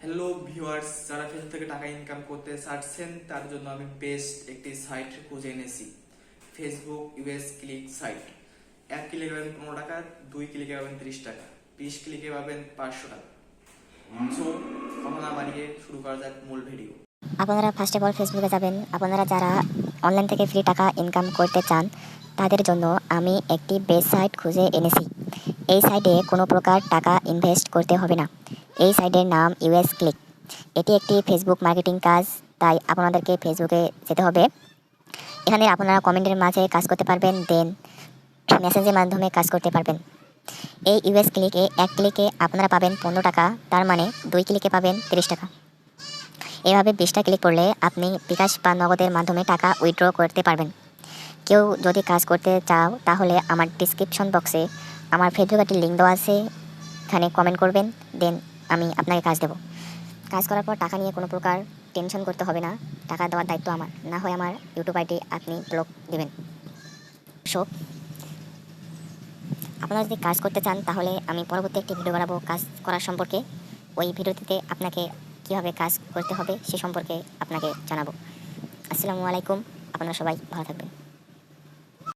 Hello viewers, যারা Facebook থেকে টাকা ইনকাম করতে চাচ্ছেন তার জন্য আমি বেস্ট একটি সাইট খুঁজে এনেছি। Facebook US click site. 1 ক্লিকে পাবেন 15 টাকা, 2 ক্লিকে পাবেন 30 টাকা, 20 ক্লিকে পাবেন 500 টাকা। সো কথা না বাড়িয়ে শুরু করা যাক মূল ভিডিও। আপনারা ফার্স্ট অফ অল ফেসবুকে যাবেন। আপনারা যারা অনলাইন থেকে ফ্রি টাকা ইনকাম করতে চান তাদের জন্য আমি একটি বেস্ট সাইট খুঁজে এনেছি। এই সাইটে কোনো প্রকার টাকা ইনভেস্ট করতে হবে না। এই সাইটের নাম ইউএস ক্লিক। এটি একটি ফেসবুক মার্কেটিং কাজ, তাই আপনাদেরকে ফেসবুকে যেতে হবে। এখানে আপনারা কমেন্টের মাঝে কাজ করতে পারবেন, দেন মেসেজের মাধ্যমে কাজ করতে পারবেন। এই ইউএস ক্লিকে 1 ক্লিকে আপনারা পাবেন 15 টাকা, তার মানে 2 ক্লিকে পাবেন 30 টাকা। এভাবে 20টা ক্লিক করলে আপনি বিকাশ বা নগদের মাধ্যমে টাকা উইথড্র করতে পারবেন। কেউ যদি কাজ করতে চাও তাহলে আমার ডিসক্রিপশন বক্সে আমার ফেসবুক একটি লিঙ্ক দেওয়া আছে, এখানে কমেন্ট করবেন, দেন আমি আপনাকে কাজ দেব। কাজ করার পর টাকা নিয়ে কোনো প্রকার টেনশন করতে হবে না। টাকা দেওয়ার দায়িত্ব আমার, না হয় আমার ইউটিউব আইডি আপনি ব্লক দেবেন। সো আপনারা যদি কাজ করতে চান তাহলে আমি পরবর্তী একটি ভিডিও বানাবো কাজ করার সম্পর্কে। ওই ভিডিওটিতে আপনাকে কীভাবে কাজ করতে হবে সে সম্পর্কে আপনাকে জানাবো। আসসালামু আলাইকুম, আপনারা সবাই ভালো থাকবেন।